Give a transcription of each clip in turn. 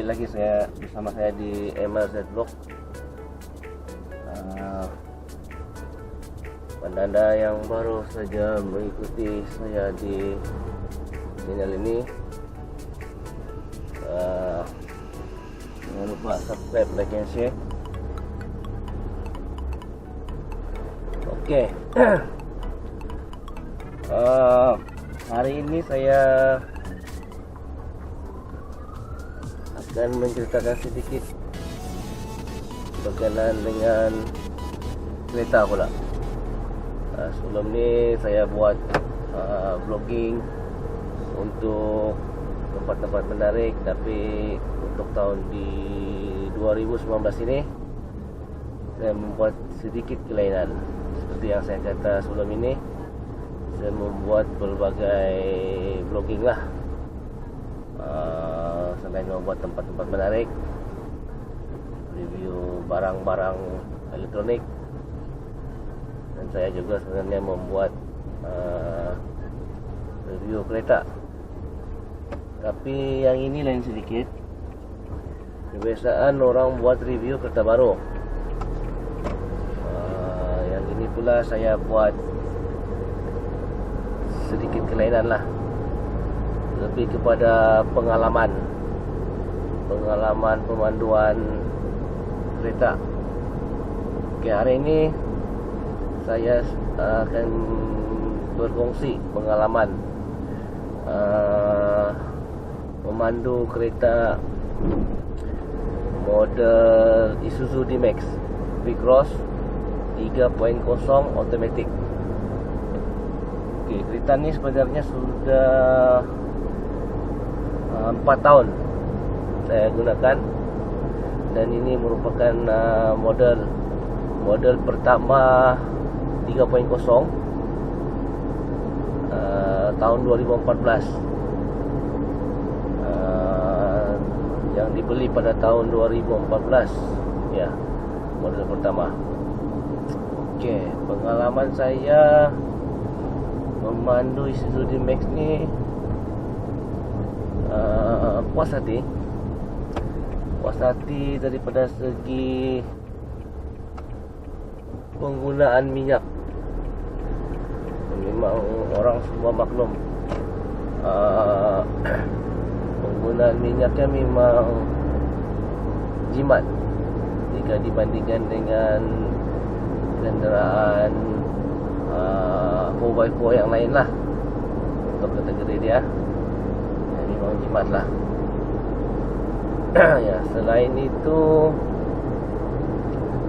lagi bersama saya di MRZ Vlog. Anda yang baru saja mengikuti saya di channel ini, jangan lupa subscribe, like, and share. Oke. Hari ini saya akan menceritakan sedikit berkenaan dengan kereta pula. Sebelum ni saya buat vlogging untuk tempat-tempat menarik, tapi untuk tahun di 2019 ini saya membuat sedikit kelainan. Seperti yang saya kata sebelum ini, saya membuat berbagai vlogging lah. Selain membuat tempat-tempat menarik, review barang-barang elektronik, dan saya juga sebenarnya membuat review kereta. Tapi yang ini lain sedikit. Kebiasaan orang buat review kereta baru. Yang ini pula saya buat sedikit kelainan lah. Lebih kepada pengalaman pemanduan kereta. Oke, hari ini saya akan berkongsi pengalaman memandu kereta model Isuzu D-Max V-Cross 3.0 automatic. Oke, kereta ni sebenarnya sudah 4 tahun saya gunakan, dan ini merupakan model pertama 3.0 tahun 2014, yang dibeli pada tahun 2014 ya, model pertama. Oke, pengalaman saya memandu Isuzu D-Max ni puas hati daripada segi penggunaan minyak. Memang orang semua maklum, penggunaan minyaknya memang jimat jika dibandingkan dengan kenderaan 4x4 yang lain lah. Untuk kategori dia memang jimat lah. Ya, selain itu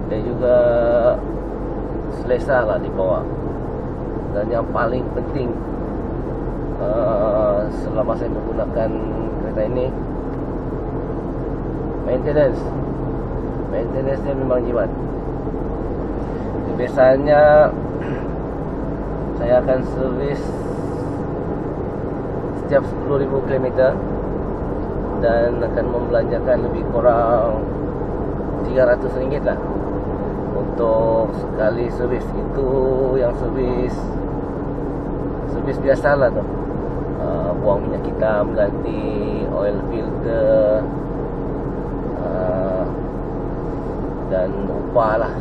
dia juga selesa lah dibawa. Dan yang paling penting, selama saya menggunakan kereta ini, maintenance dia memang jimat. Biasanya saya akan servis setiap 10,000 km dan akan membelanjakan lebih kurang RM300 lah untuk sekali servis. Itu yang servis biasa lah tu. Buang minyak hitam, ganti oil filter, dan upah lah.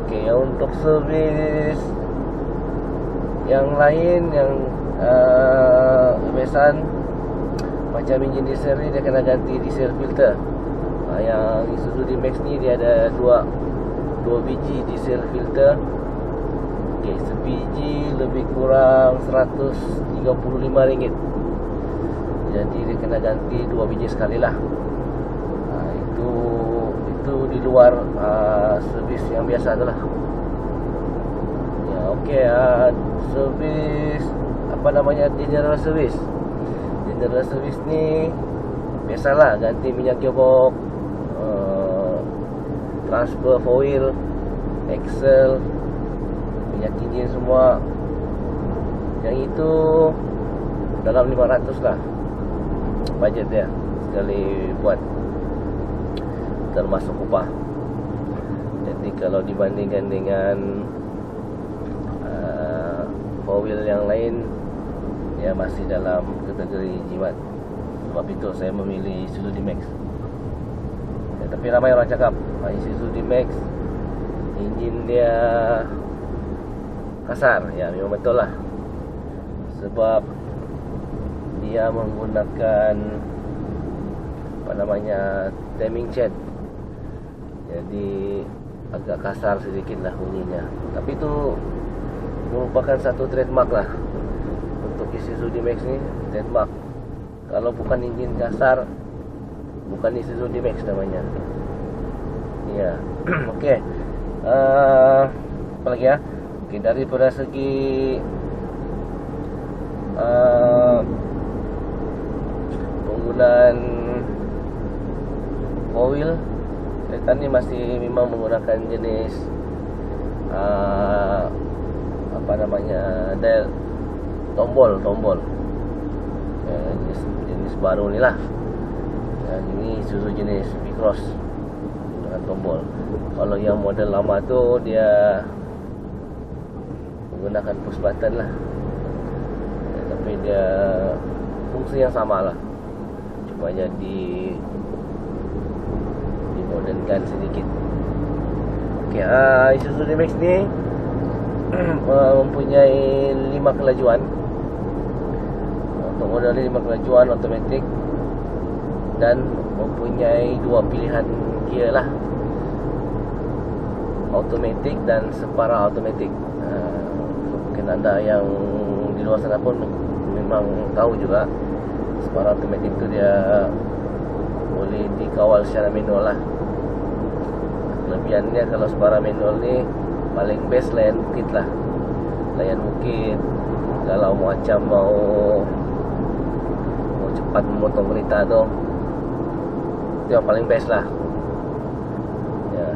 Okey, untuk servis yang lain, yang kebiasaan macam enjin diesel ni, dia kena ganti diesel filter. Yang Isuzu D-Max ni dia ada dua biji diesel filter. Okey, sebiji lebih kurang RM135. Jadi dia kena ganti 2 biji sekali lah. Itu di luar servis yang biasa tu lah. Ya, okey, servis general service. General service ni biasalah, ganti minyak gearbox, transfer foil, axle, minyak enjin semua. Yang itu dalam 500 lah budget dia sekali buat, termasuk upah. Jadi kalau dibandingkan dengan foil yang lain, dia masih dalam kategori jimat. Sebab itu saya memilih Isuzu D-Max. Ya, tapi ramai orang cakap Isuzu D-Max enjin dia kasar. Ya, memang betul lah. Sebab dia menggunakan timing chain. Jadi agak kasar sedikit lah bunyinya. Tapi itu merupakan satu trademark lah untuk Isuzu D-Max ni, trademark. Kalau bukan enjin kasar, bukan Isuzu D-Max namanya. Ya. Okey. Apa lagi ya? Okey, daripada segi penggunaan oil, kereta ni masih memang menggunakan jenis dial tombol. Jenis baru ni lah. Ini Isuzu jenis V-Cross dengan tombol. Kalau yang model lama tu dia menggunakan push button lah. Tapi dia fungsi yang sama lah, cuma jadi dimodernkan sedikit. Okey, Isuzu D-Max ni mempunyai 5 kelajuan. Untuk model ni 5 kelajuan automatik dan mempunyai 2 pilihan gear lah, automatik dan separa automatik. Mungkin anda yang di luar sana pun memang tahu juga separa automatik tu dia boleh dikawal secara manual lah. Kelebihannya kalau separa manual ni paling best layan bukit lah. Layan bukit, kalau macam mau cepat memotong kereta tu, itu yang paling best lah. Ya.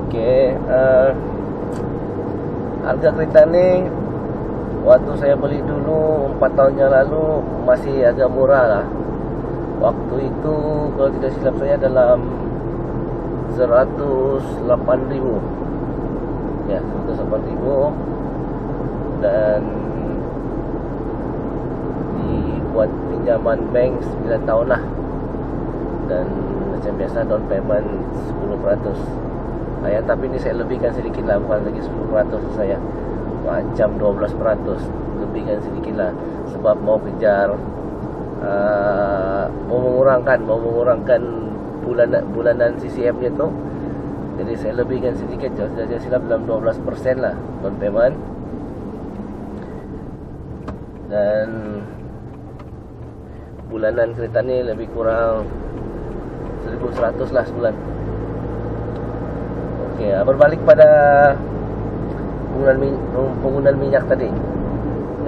Okey, harga kereta ni waktu saya beli dulu 4 tahun yang lalu masih agak murah lah. Waktu itu kalau tidak silap saya dalam 108,000. Ya, 108,000. Dan dibuat pinjaman bank 9 tahun lah. Dan macam biasa down payment 10%. Tapi ni saya lebihkan sedikit lah, bukan lagi 10% saya, macam 12%. Lebihkan sedikit lah, sebab mau kejar mau mengurangkan bulanan CCM nya tu. Jadi saya lebihkan sedikit, jadi silap dalam 12% lah down payment. Dan bulanan kereta ni lebih kurang 1,100 lah sebulan. Okey, berbalik pada penggunaan minyak tadi.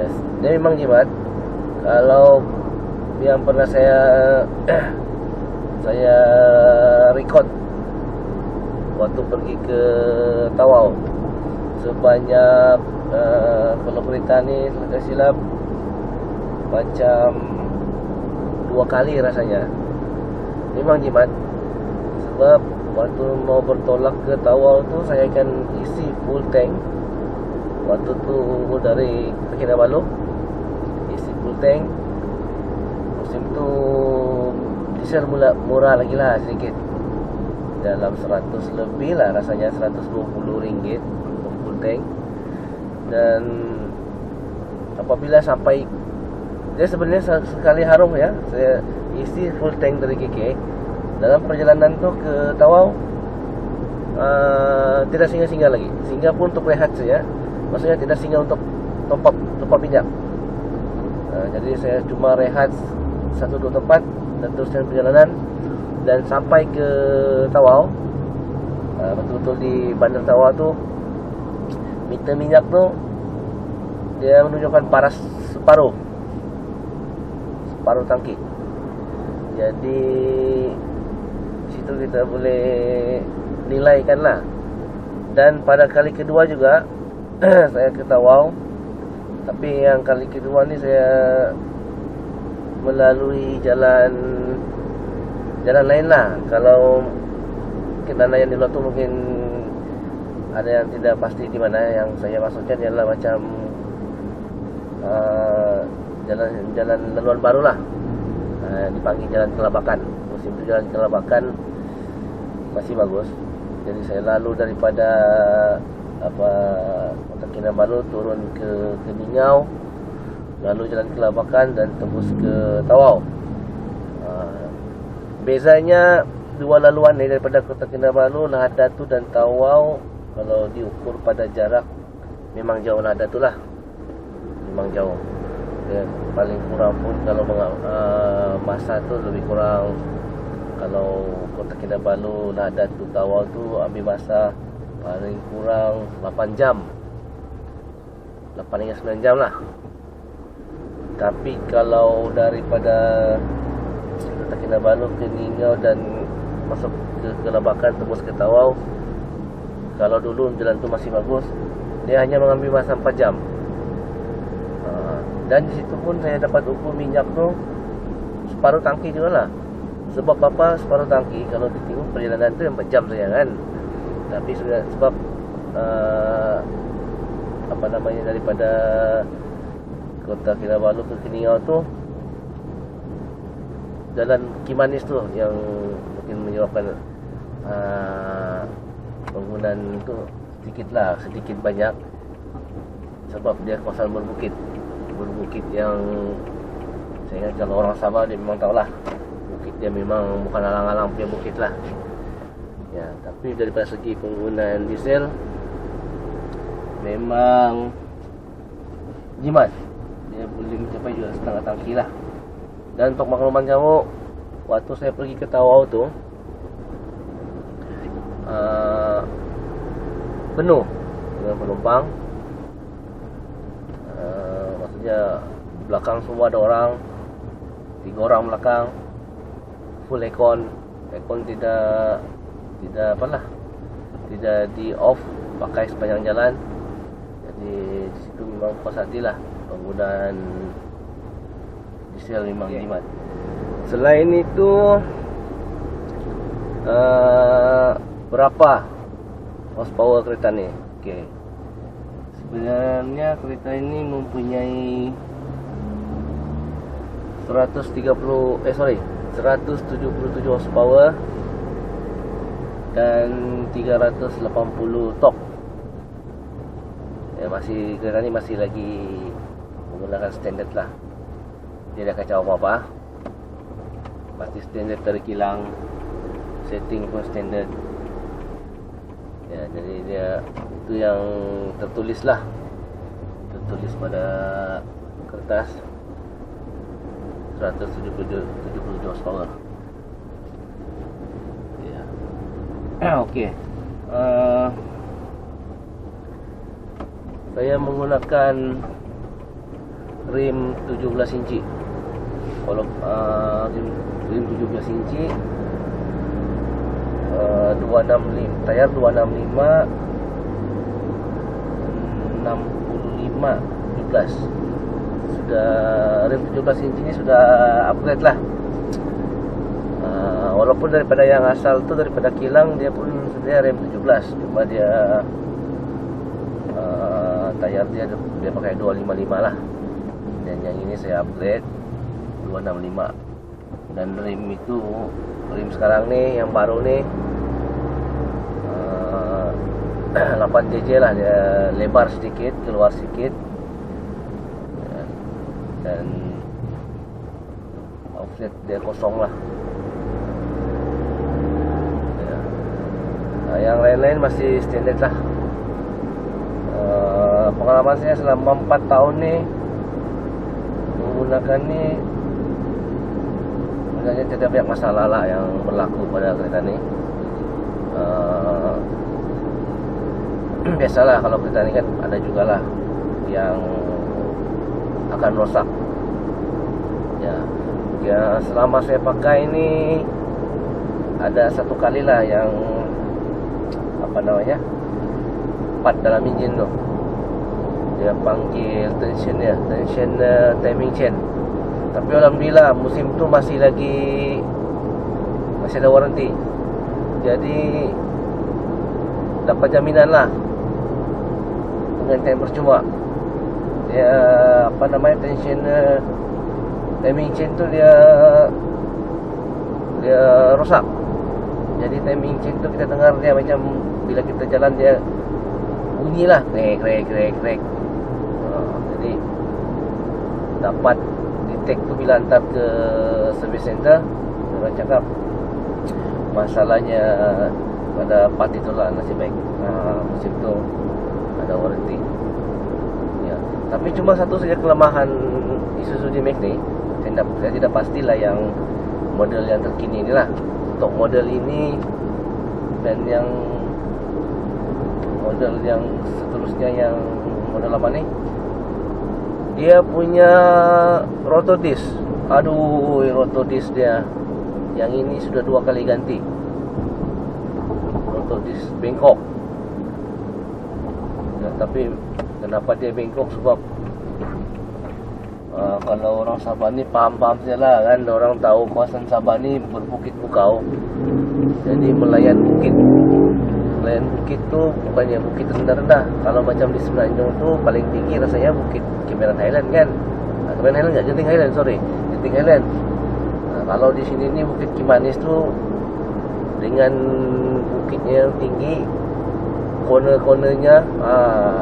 Yes, dia memang jimat. Kalau yang pernah saya record waktu pergi ke Tawau, sebanyak kalau kereta ni tidak silap macam 2 kali rasanya. Memang jimat. Sebab waktu mau bertolak ke Tawau tu, saya akan isi full tank. Waktu tu dari Kinabalu isi full tank. Musim tu diesel murah lagi lah sedikit, dalam 100 lebih lah rasanya, RM120 untuk full tank. Dan apabila sampai, dia sebenarnya sekali harum ya, saya isi full tank dari KK. Dalam perjalanan tu ke Tawau, tidak singgah-singgah lagi. Singgah pun untuk rehat saja. Maksudnya tidak singgah untuk top up minyak. Jadi saya cuma rehat 1-2 tempat dan teruskan perjalanan. Dan sampai ke Tawau, betul-betul di bandar Tawau tu, meter minyak tu dia menunjukkan paras separuh tangki. Jadi situ kita boleh nilaikan lah. Dan pada kali kedua juga saya ke Tawau, tapi yang kali kedua ni saya melalui jalan lain lah. Kalau kendaraan yang di luar tu mungkin ada yang tidak pasti di mana. Yang saya maksudkan ialah macam jalan laluan baru lah. dipanggil Jalan Kelabakan. Musim itu Jalan Kelabakan masih bagus. Jadi saya lalu daripada Kota Kinabalu turun ke Keningau, lalu Jalan Kelabakan dan tembus ke Tawau. Bezanya dua laluan ni daripada Kota Kinabalu, Lahadatu dan Tawau, kalau diukur pada jarak memang jauh Lahadatu lah. Memang jauh. Dan paling kurang pun kalau masa tu lebih kurang, kalau Kota Kinabalu, Lahadatu, Tawau tu ambil masa paling kurang 8 jam. 8 hingga 9 jam lah. Tapi kalau daripada Kota Kinabalu ke Keningau dan masuk ke Kelabakan tembus ke Tawau, kalau dulu jalan tu masih bagus, dia hanya mengambil masa 4 jam. Dan di situ pun saya dapat ukur minyak tu separuh tangki juga lah. Sebab apa separuh tangki? Kalau ditengok perjalanan tu 4 jam saja kan. Tapi sebab daripada Kota Kinabalu ke Keningau tu jalan Kimanis tu yang mungkin menyebabkan penggunaan tu sedikit banyak, sebab dia kawasan berbukit yang saya ingat kalau orang Sabah dia memang tahulah, bukit dia memang bukan alang-alang punya bukit lah ya. Tapi daripada segi penggunaan diesel memang jimat, dia boleh mencapai juga setengah tangki lah. Dan untuk makluman kamu, waktu saya pergi ke Tawau tu penuh dengan penumpang. Maksudnya belakang semua ada orang, 3 orang belakang, full aircon tidak di off, pakai sepanjang jalan. Jadi di situ memang puas hati lah, penggunaan diesel memang jimat. Selain itu berapa horsepower kereta ni? Okey. Sebenarnya kereta ini mempunyai 177 horsepower dan 380 torque. Ya, kereta ni masih lagi menggunakan standard lah. Dia dah kacau apa-apa. Pasti standard dari kilang, setting pun standard. Ya, jadi dia itu yang tertulis pada kertas 177 horsepower. Ya. Okey. Saya menggunakan rim 17 inci. Kalau rim 17 inci 265, tayar 265 65 17. Sudah rim 17 inci ni sudah upgrade lah. Walaupun daripada yang asal tu daripada kilang dia pun sebenarnya rim 17, cuma dia tayar dia pakai 255 lah. Dan yang ini saya upgrade 265. Dan rim sekarang ni yang baru ni 8cc lah, dia lebar sedikit, keluar sedikit, dan offset dia kosong lah ya. Yang lain-lain masih standard lah. Pengalaman saya selama 4 tahun ni menggunakan ni, sebenarnya tidak banyak masalah lah yang berlaku pada kereta ni. Biasalah kalau kereta ni kan ada jugalah yang akan rosak ya. Selama saya pakai ini ada satu kali lah yang part dalam enjin tu, dia panggil tension timing chain. Tapi alhamdulillah musim tu masih ada waranti, jadi dapat jaminan lah dengan time percuma. Dia tension timing chain tu dia rosak. Jadi timing chain tu kita dengar dia macam bila kita jalan dia bunyilah krek. Jadi dapat detect tu bila hantar ke service center, orang cakap masalahnya pada part itulah, nasib baik musim tu ada warranty ya. Tapi cuma satu saja kelemahan Isuzu D-Max ni, saya tidak pastilah yang model yang terkini ni lah. Untuk model ini dan yang model yang seterusnya, yang model lama ni, dia punya rotodisc. Aduh, rotodisc dia yang ini sudah 2 kali ganti. Rotodisc bengkok ya, tapi kenapa dia bengkok? Sebab kalau orang Sabah ni paham-paham saja lah kan. Orang tahu kawasan Sabah ni berbukit bukau. Jadi melayan bukit tu bukannya bukit rendah-rendah. Kalau macam di Semenanjung tu paling tinggi rasanya bukit Cameron Highland kan. Cameron Highland enggak, Genting Highland, Genting Highland. Kalau di sini ni Bukit Kimanis tu dengan bukitnya yang tinggi, corner-cornernya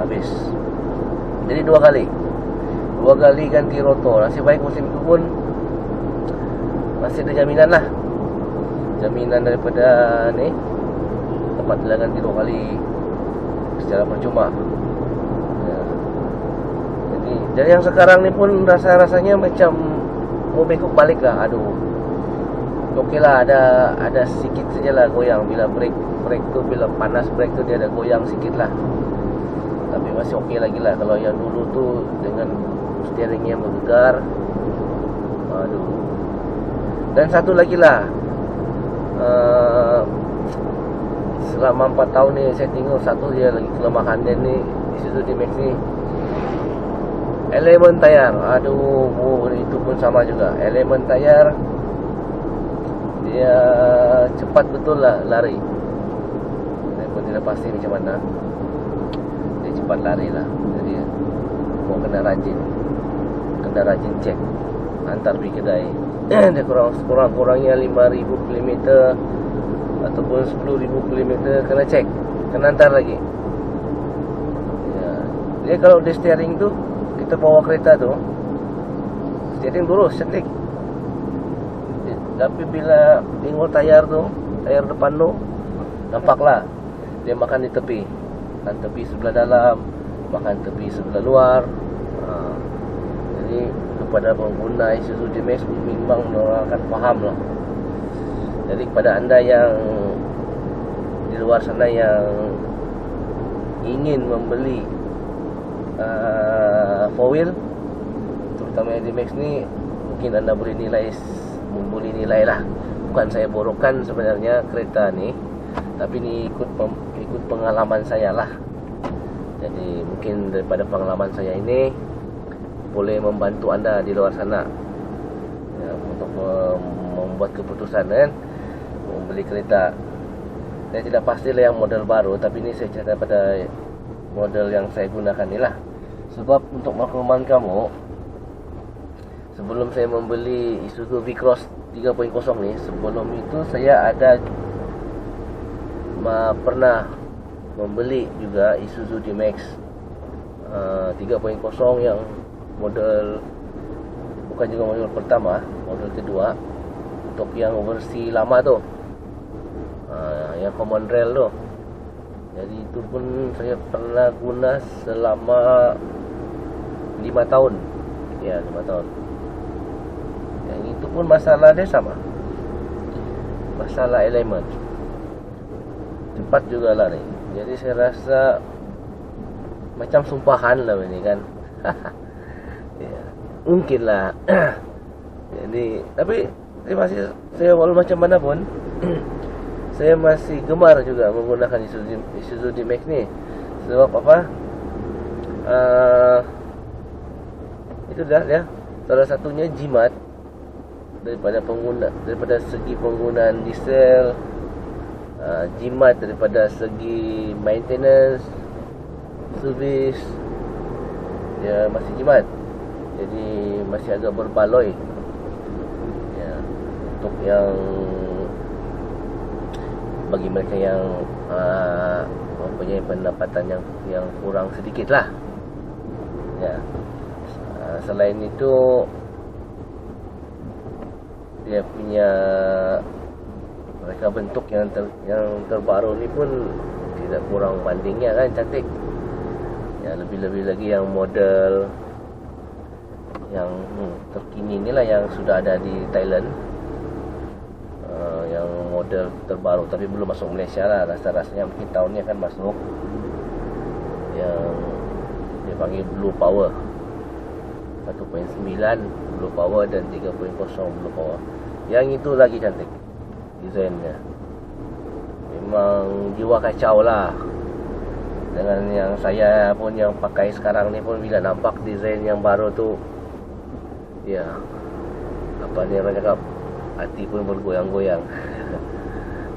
habis. Jadi 2 kali ganti rotor. Nasib baik musim itu pun masih ada jaminan lah. Jaminan daripada ni tempat dia ganti 2 kali secara percuma ya. Jadi yang sekarang ni pun rasanya macam mau bengkok balik lah. Aduh, okey lah, ada sikit sajalah goyang bila brake tu, bila panas brake tu dia ada goyang sikit lah. Tapi masih okey lagi lah. Kalau yang dulu tu dengan steering yang bergegar, aduh. Dan satu lagi lah, selama 4 tahun ni saya tengok satu dia lagi kelemahan dia ni, Isuzu D-Max ni, elemen tayar. Aduh, itu pun sama juga. Elemen tayar dia cepat betul lah lari. Saya pun tidak pasti macam mana. Dia cepat lari lah. Jadi mau kena rajin cek antar pergi kedai. Dia kurang-kurangnya 5,000 km ataupun 10,000 km kena cek, kena antar lagi ya. Dia kalau di steering tu, kita bawa kereta tu steering lurus, setik. Tapi bila tengok tayar tu, tayar depan tu, nampaklah dia makan di tepi. Makan tepi sebelah dalam, makan tepi sebelah luar. Jadi kepada pengguna Isuzu D-Max memang orang akan faham lah. Jadi kepada anda yang di luar sana yang ingin membeli 4-wheel, terutama D-Max ni, mungkin anda boleh nilai lah. Bukan saya borokkan sebenarnya kereta ni, tapi ni ikut pengalaman saya lah. Jadi mungkin daripada pengalaman saya ini boleh membantu anda di luar sana ya, untuk membuat keputusan kan, membeli kereta. Saya tidak pastilah yang model baru, tapi ini saya cerita pada model yang saya gunakan ni lah. Sebab untuk makluman kamu, sebelum saya membeli Isuzu V-Cross 3.0 ni, sebelum itu saya ada pernah membeli juga Isuzu D-Max 3.0 yang model, bukan juga model pertama, model kedua, untuk yang versi lama tu, yang common rail tu. Jadi itu pun saya pernah guna selama 5 tahun. Ya, 5 tahun. Yang itu pun masalah dia sama, masalah elemen. Cepat juga lari. Jadi saya rasa macam sumpahan lah ini kan. Ya, mungkin lah. Jadi, tapi saya walau macam mana pun saya masih gemar juga menggunakan Isuzu D-Max ni. Sebab apa? Itu dah ya. Salah satunya jimat daripada segi penggunaan diesel, jimat daripada segi maintenance, service, dia masih jimat. Jadi masih agak berbaloi yang bagi mereka yang mempunyai pendapatan yang kurang sedikit lah. Ya. Selain itu, dia punya mereka bentuk yang terbaru ni pun tidak kurang bandingnya kan, cantik. Ya, lebih-lebih lagi yang model yang terkini ni lah, yang sudah ada di Thailand. Yang model terbaru tapi belum masuk Malaysia lah. Rasa-rasanya mungkin tahun ni akan masuk. Yang dia panggil Blue Power 1.9 Blue Power dan 3.0 Blue Power. Yang itu lagi cantik desainnya. Memang jiwa kacau lah. Dengan yang saya pun yang pakai sekarang ni pun, bila nampak desain yang baru tu, ya, apa ni orang cakap, hati pun bergoyang-goyang.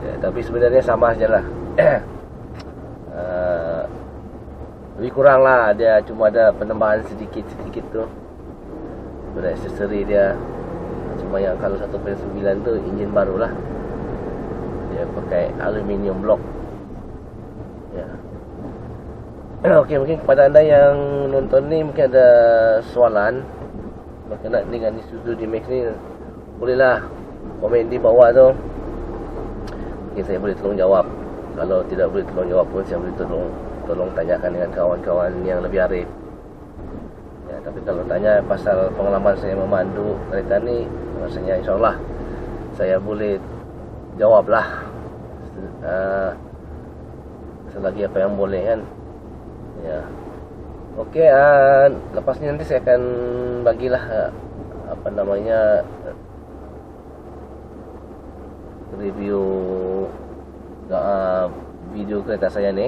Ya, tapi sebenarnya sama sajalah. Lebih kurang lah, dia cuma ada penambahan sedikit-sedikit tu pada aksesori dia. Cuma yang kalau 1.9 tu enjin baru lah, dia pakai aluminium block. Ya. Okey, mungkin kepada anda yang nonton ni mungkin ada soalan berkenaan dengan Isuzu D-Max ni, bolehlah komen di bawah tu. Mungkin saya boleh tolong jawab. Kalau tidak boleh tolong jawab pun, saya boleh tolong tanyakan dengan kawan-kawan yang lebih arif. Ya, tapi kalau tanya pasal pengalaman saya memandu kereta ni, rasanya insyaAllah saya boleh jawablah selagi apa yang boleh kan. Ya. Okey, lepas ni nanti saya akan bagilah apa namanya, review video kereta saya ni.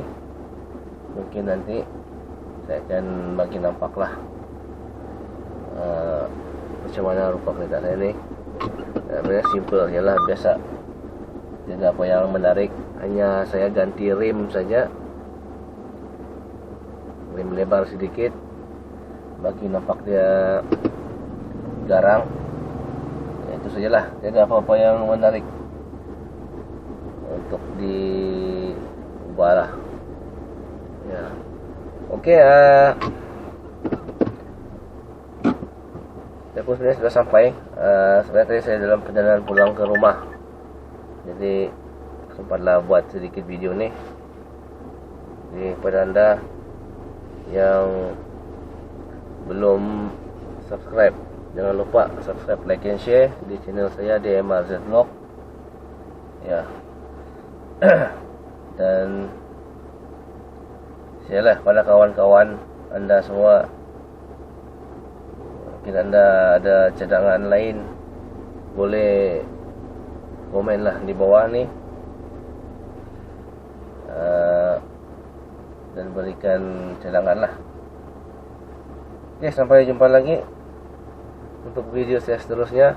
Mungkin nanti saya akan bagi nampak lah macam mana rupa kereta saya ni. Sebenarnya simple je lah, biasa. Tidak apa yang menarik, hanya saya ganti rim saja, rim lebar sedikit, bagi nampak dia garang. Ya, itu sajalah, tidak apa-apa yang menarik untuk diubah lah. Ya. Okey, saya pun sebenarnya sudah sampai. Sebenarnya tadi saya dalam perjalanan pulang ke rumah, jadi sempatlah buat sedikit video ni. Jadi kepada anda yang belum subscribe, jangan lupa subscribe, like and share di channel saya DMRZ Vlog. Ya. Dan sialah pada kawan-kawan anda semua, mungkin anda ada cadangan lain, boleh komenlah di bawah ni, dan berikan cadangan lah. Oke, sampai jumpa lagi untuk video saya seterusnya.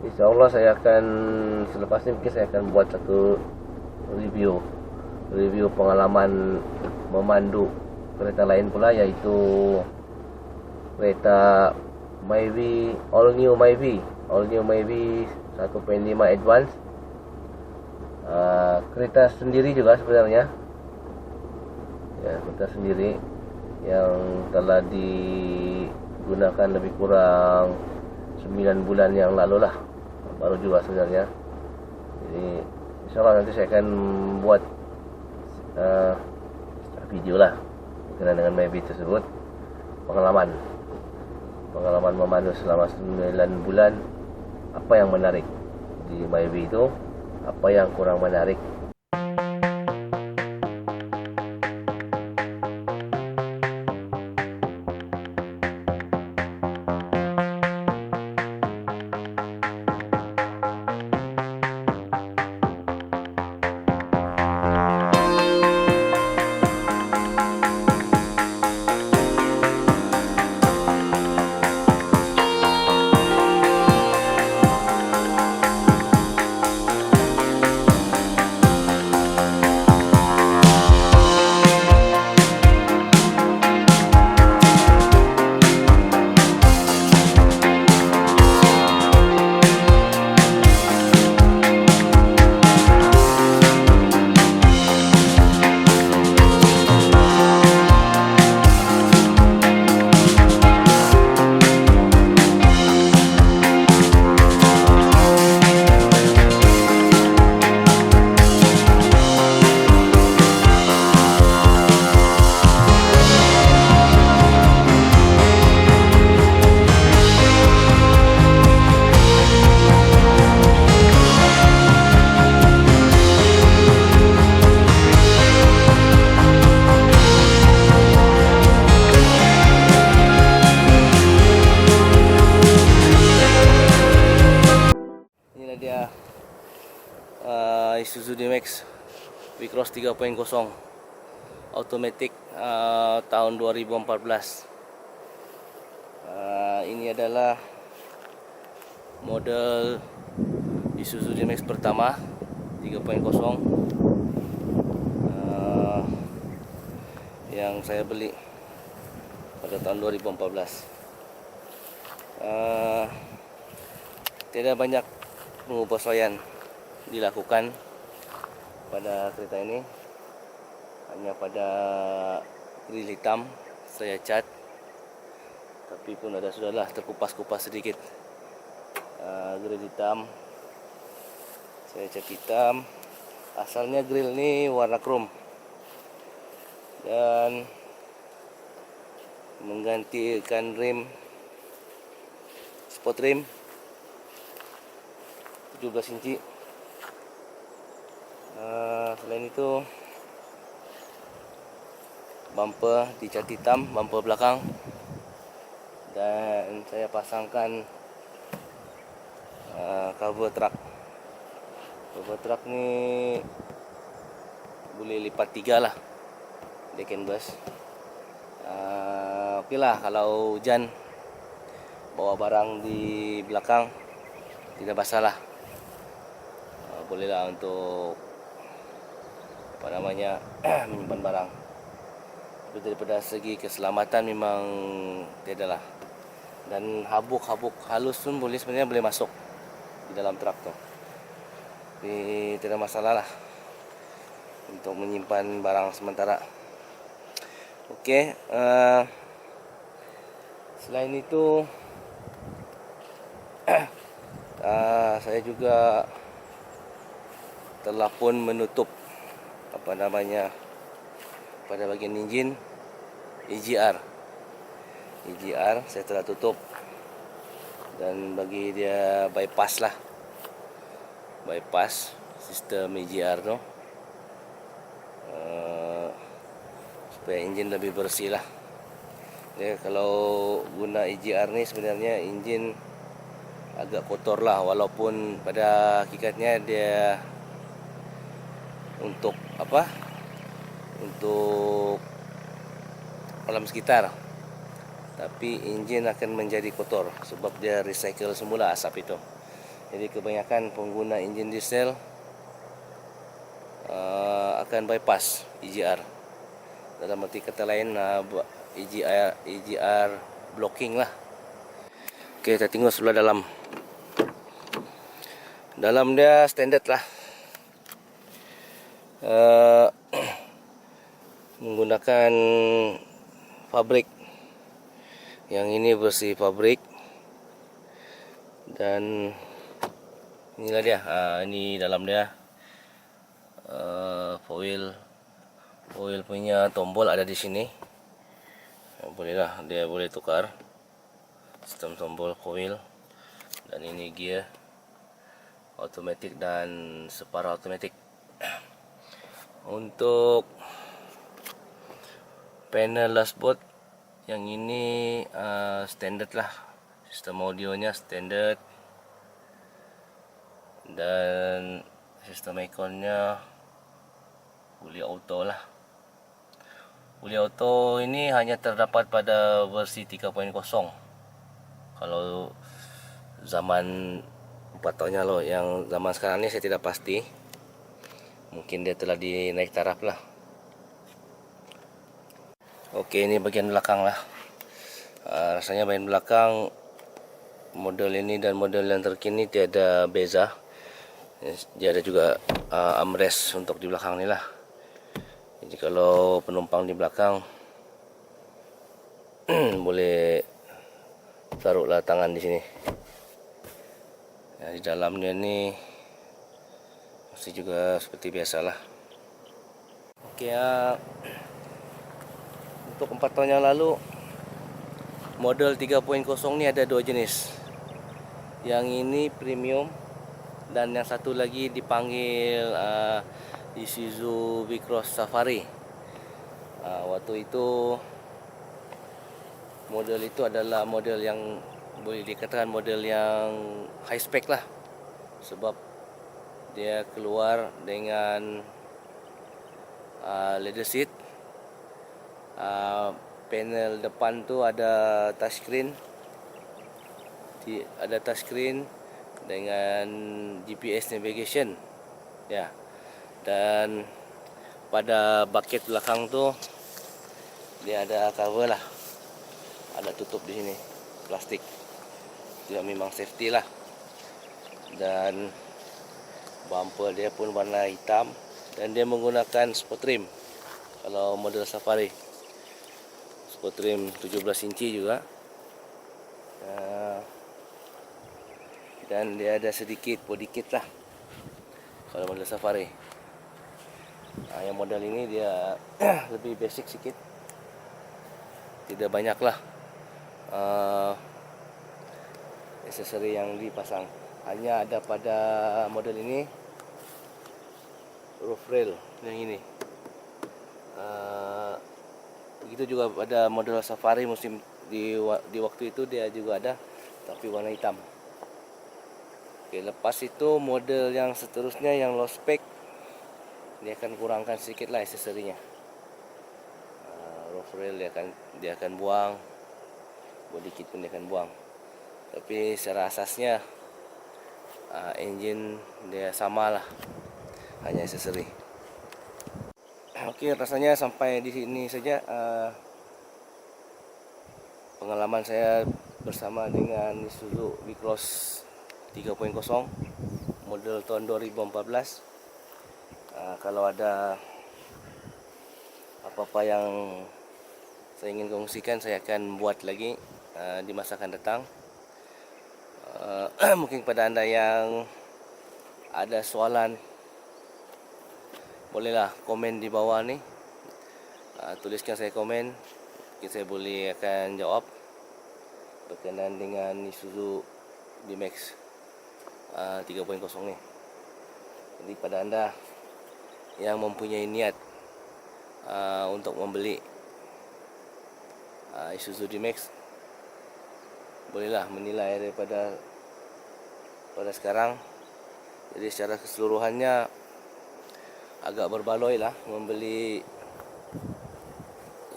InsyaAllah saya akan, selepas ini mungkin saya akan buat satu review pengalaman memandu kereta lain pula, yaitu kereta Myvi, All New Myvi 1.5 Advance. Kereta sendiri juga sebenarnya, ya, kereta sendiri yang telah digunakan lebih kurang 9 bulan yang lalu lah, baru juga sebenarnya. Jadi insyaAllah nanti saya akan buat video lah berkenaan dengan Myvi tersebut, pengalaman memandu selama 9 bulan. Apa yang menarik di Myvi itu, apa yang kurang menarik. Isuzu D-Max V-Cross 3.0 automatic tahun 2014. Ini adalah model Isuzu D-Max pertama 3.0 yang saya beli pada tahun 2014. Tidak banyak penyesuaian dilakukan pada kereta ini, hanya pada grill hitam saya cat, tapi pun sudahlah terkupas-kupas sedikit. Grill hitam saya cat hitam. Asalnya grill ini warna chrome dan menggantikan rim sport rim 17 inci. Selain itu bumper dicat hitam, bumper belakang, dan saya pasangkan cover truk. Cover truk ni boleh lipat 3 lah, dia canvas. Okey lah kalau hujan bawa barang di belakang tidak masalah. Bolehlah untuk menyimpan barang. Tapi daripada segi keselamatan memang tiadalah. Dan habuk-habuk halus pun sebenarnya boleh masuk di dalam truk tu. Tapi tidak masalah lah untuk menyimpan barang sementara. Okey, selain itu saya juga telah pun menutup pada bagian enjin EGR saya telah tutup dan bagi dia bypass sistem EGR tu, supaya enjin lebih bersih lah. Dia kalau guna EGR ni sebenarnya enjin agak kotor lah, walaupun pada hakikatnya dia untuk alam sekitar, tapi enjin akan menjadi kotor sebab dia recycle semula asap itu. Jadi kebanyakan pengguna enjin diesel akan bypass EGR. Dalam arti kata lain, EGR blocking lah. Okey, kita tengok sebelah dalam. Dalam dia standard lah. Menggunakan fabrik. Yang ini versi fabrik. Dan inilah dia. Ini dalam dia. Foil punya tombol ada di sini. Bolehlah, dia boleh tukar sistem tombol foil. Dan ini gear automatic dan separa automatic. Untuk panel dashboard yang ini standard lah, sistem audionya standard, dan sistem ikonnya fully auto lah. Fully auto ini hanya terdapat pada versi 3.0. Kalau zaman 4 tahunnya loh, yang zaman sekarang ini saya tidak pasti. Mungkin dia telah dinaik taraf lah. Okey, ini bagian belakang lah. Rasanya bagian belakang model ini dan model yang terkini tiada beza. Dia ada juga armrest untuk di belakang ni lah. Jadi kalau penumpang di belakang boleh taruhlah tangan di sini. Di dalamnya ni masih juga seperti biasalah. Okey, untuk 4 tahun yang lalu model 3.0 ni ada 2 jenis. Yang ini premium dan yang satu lagi dipanggil Isuzu V-Cross Safari. Waktu itu model itu adalah model yang boleh dikatakan model yang high spec lah, sebab dia keluar dengan leather seat. Panel depan tu ada touchscreen, dengan GPS navigation, ya. Dan pada bucket belakang tu dia ada cover lah, ada tutup di sini plastik. Dia memang safety lah. Dan bumper dia pun warna hitam dan dia menggunakan sport trim. Kalau model Safari, sport trim 17 inci juga. Dan dia ada sedikit body kit lah kalau model Safari. Yang model ini dia lebih basic sikit, tidak banyak lah aksesori yang dipasang. Hanya ada pada model ini roof rail yang ini. Begitu juga pada model Safari musim di waktu itu dia juga ada, tapi warna hitam. Oke, lepas itu model yang seterusnya yang low spec, dia akan kurangkan sedikit lah aksesorinya. Roof rail dia akan buang, body kit pun dia akan buang. Tapi secara asasnya engine dia sama lah, hanya aksesori. Oke, rasanya sampai di sini saja pengalaman saya bersama dengan Isuzu V-Cross 3.0 model tahun 2014. Kalau ada apa-apa yang saya ingin kongsikan, saya akan buat lagi di masa akan datang. Mungkin pada anda yang ada soalan, bolehlah komen di bawah ni. Tuliskan saya komen, mungkin saya boleh akan jawab berkenaan dengan Isuzu D-Max 3.0 ni. Jadi pada anda yang mempunyai niat untuk membeli Isuzu D-Max, bolehlah menilai daripada sekarang. Jadi secara keseluruhannya agak berbaloi lah membeli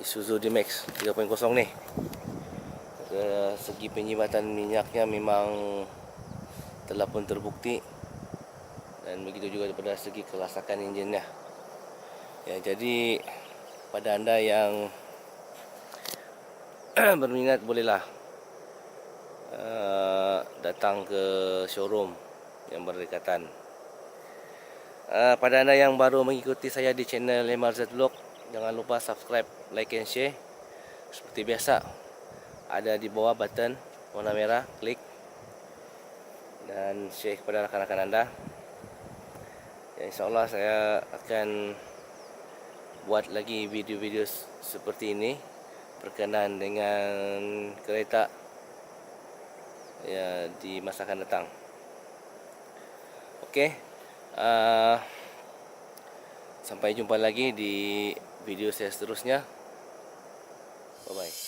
Isuzu D-Max 3.0 ni. Dari segi penyibatan minyaknya memang telah pun terbukti, dan begitu juga daripada segi kelasakan enjinnya. Ya, jadi pada anda yang berminat, bolehlah datang ke showroom yang berdekatan. Pada anda yang baru mengikuti saya di channel MRZ Vlog, jangan lupa subscribe, like and share. Seperti biasa, ada di bawah button warna merah, klik dan share kepada rakan-rakan anda. Ya, InsyaAllah saya akan buat lagi video-video seperti ini berkenaan dengan kereta ya di masa akan datang. Oke, sampai jumpa lagi di video saya seterusnya. Bye bye.